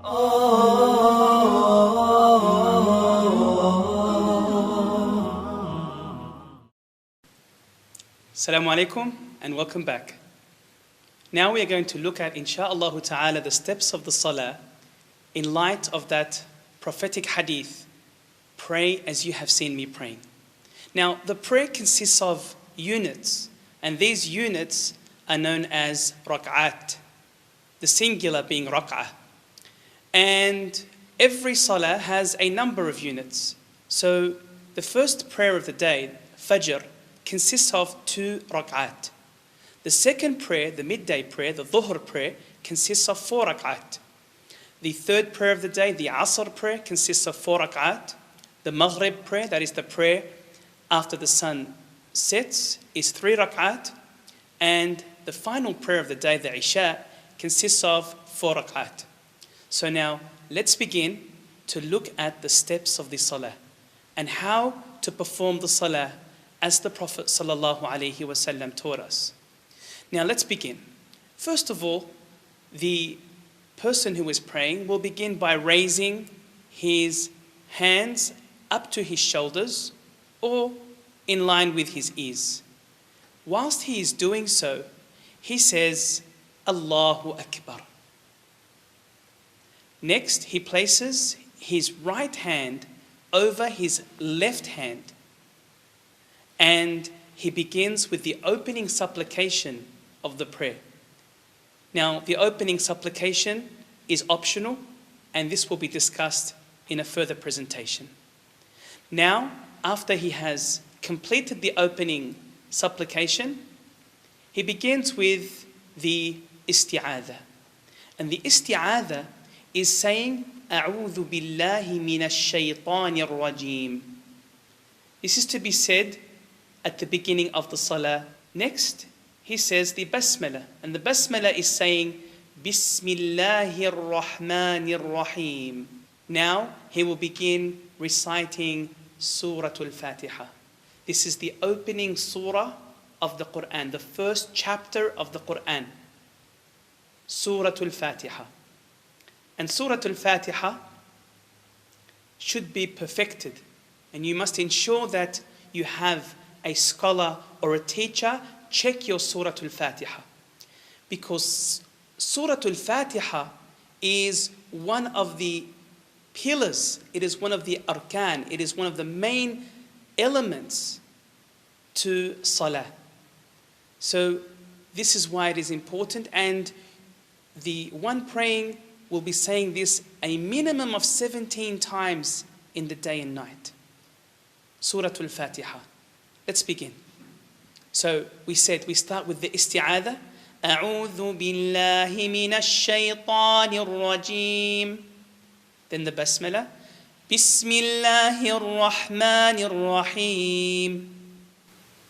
Assalamu alaikum and welcome back. Now we are going to look at, insha'Allah ta'ala, the steps of the Salah in light of that prophetic hadith, pray as you have seen me praying. Now, the prayer consists of units, and these units are known as rak'at, the singular being rak'ah. And every Salah has a number of units. So the first prayer of the day, Fajr, consists of 2 rak'at. The second prayer, the midday prayer, the Dhuhr prayer, consists of 4 rak'at. The third prayer of the day, the Asr prayer, consists of 4 rak'at. The Maghrib prayer, that is the prayer after the sun sets, is 3 rak'at. And the final prayer of the day, the Isha, consists of 4 rak'at. So now, let's begin to look at the steps of the Salah and how to perform the Salah as the Prophet ﷺ taught us. Now let's begin. First of all, the person who is praying will begin by raising his hands up to his shoulders or in line with his ears. Whilst he is doing so, he says, Allahu Akbar. Next, he places his right hand over his left hand, and he begins with the opening supplication of the prayer. Now, the opening supplication is optional, and this will be discussed in a further presentation. Now, after he has completed the opening supplication, he begins with the isti'adha. And the isti'adha is saying, A'udhu billahi minash shaytanir rajim. This is to be said at the beginning of the Salah. Next, he says the Basmala. And the Basmala is saying, Bismillahir Rahmanir Rahim. Now, he will begin reciting Suratul Fatiha. This is the opening surah of the Qur'an, the first chapter of the Qur'an. Suratul Fatiha. And Suratul Fatiha should be perfected. And you must ensure that you have a scholar or a teacher check your Suratul Fatiha. Because Suratul Fatiha is one of the pillars, it is one of the arkan, it is one of the main elements to Salah. So this is why it is important, and the one praying will be saying this a minimum of 17 times in the day and night. Suratul Fatiha. Let's begin. So we said we start with the isti'adha. A'udhu billahi minash shaytanir rajim. Then the basmala. Bismillahir Rahmanir Rahim.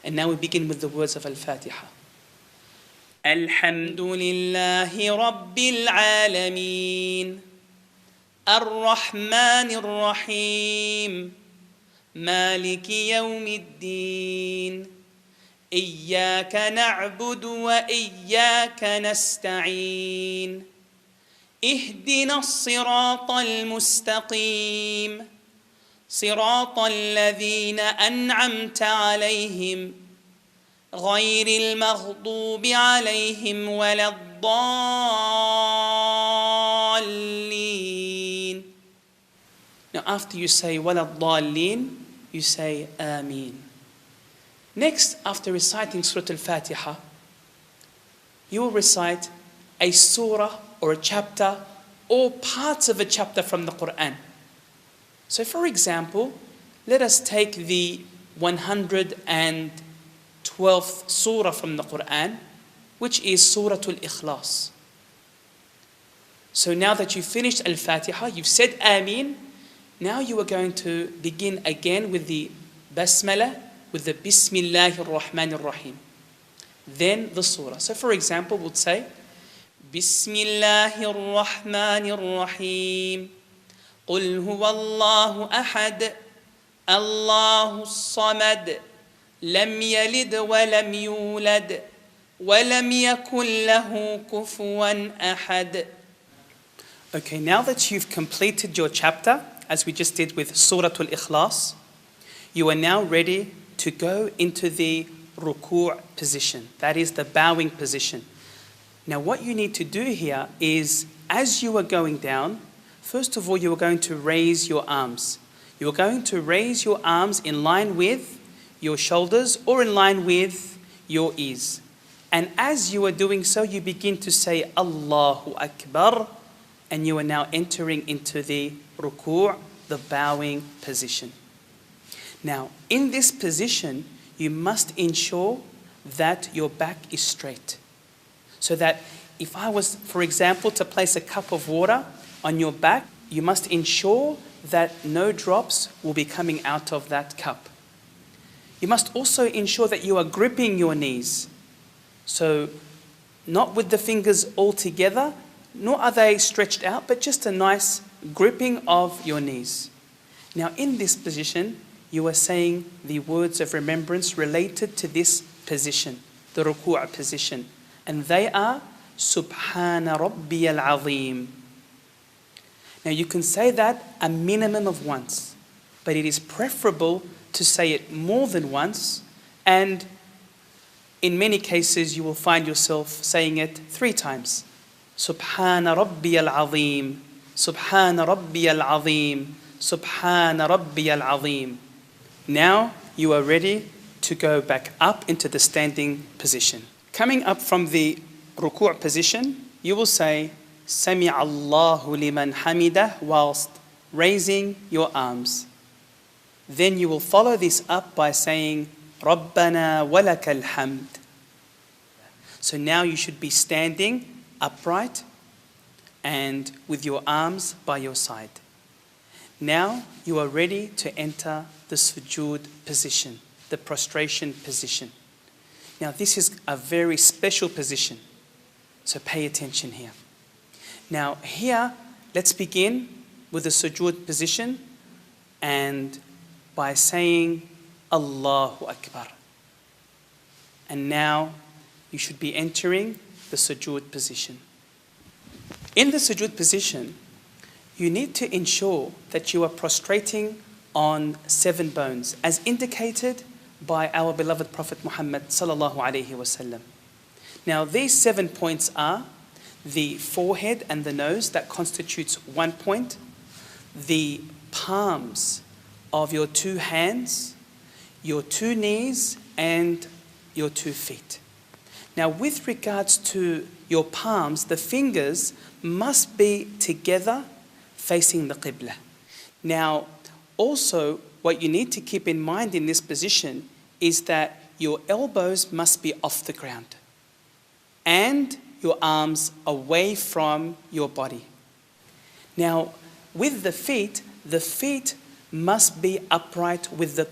And now we begin with the words of Al-Fatiha. Alhamdulillahi Rabbil Alameen. Ar-Rahmanir Rahim. Maliki Yawmiddin. إياك نعبد وإياك نستعين اهدنا الصراط المستقيم صراط الذين أنعمت عليهم غير المغضوب عليهم ولا الضالين. Now after you say ولا الضالين, you say آمين. Next, after reciting Surah Al-Fatiha, you will recite a surah or a chapter or parts of a chapter from the Qur'an. So for example, let us take the 112th surah from the Qur'an, which is Surah Al-Ikhlas. So now that you've finished Al-Fatiha, you've said Ameen, now you are going to begin again with the Basmala, with the Bismillahir Rahmanir Rahim. Then the surah. So for example, we'll say, Bismillahir Rahmanir Rahim. Qul huwa Allahu ahad. Allahu samad. Lam yalid wa lam yulad. Wa lam yakun lahu kufuwan ahad. Okay, now that you've completed your chapter, as we just did with Surah Al-Ikhlas, you are now ready to go into the ruku' position. That is the bowing position. Now what you need to do here is, as you are going down, first of all you are going to raise your arms. You are going to raise your arms in line with your shoulders or in line with your ears. And as you are doing so, you begin to say Allahu Akbar, and you are now entering into the ruku', the bowing position. Now, in this position, you must ensure that your back is straight. So that if I was, for example, to place a cup of water on your back, you must ensure that no drops will be coming out of that cup. You must also ensure that you are gripping your knees. So, not with the fingers all together, nor are they stretched out, but just a nice gripping of your knees. Now, in this position, you are saying the words of remembrance related to this position, the ruku' position. And they are, Subhana Rabbiyal Azim. Now, you can say that a minimum of once, but it is preferable to say it more than once, and in many cases you will find yourself saying it 3 times. Subhana Rabbiyal Azim, Subhana Rabbiyal Azim, Subhana Rabbiyal Azim. Now you are ready to go back up into the standing position. Coming up from the ruku' position, you will say Sami Allahu liman hamidah whilst raising your arms. Then you will follow this up by saying Rabbana walakal hamd. So now you should be standing upright and with your arms by your side. Now you are ready to enter the sujood position, the prostration position. Now this is a very special position, so pay attention here. Now here, let's begin with the sujood position and by saying Allahu Akbar. And now you should be entering the sujood position. In the sujood position, you need to ensure that you are prostrating on 7 bones, as indicated by our beloved Prophet Muhammad sallallahu alaihi wasallam. Now these 7 points are the forehead and the nose, that constitutes 1 point, the palms of your 2 hands, your 2 knees and your 2 feet. Now with regards to your palms, the fingers must be together facing the Qibla. Now also what you need to keep in mind in this position is that your elbows must be off the ground and your arms away from your body. Now with the feet must be upright with the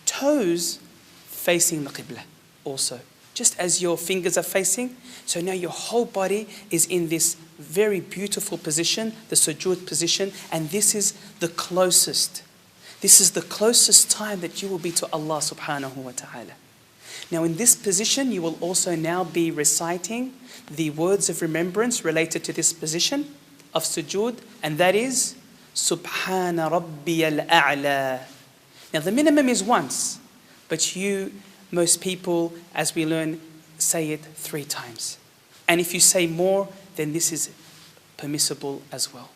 toes facing the Qibla also, just as your fingers are facing. So now your whole body is in this very beautiful position, the sujood position, and this is the closest time that you will be to Allah subhanahu wa ta'ala. Now in this position, you will also now be reciting the words of remembrance related to this position of sujood, and that is Subhana Rabbiyal A'la. Now the minimum is once, but most people, as we learn, say it 3 times. And if you say more, then this is permissible as well.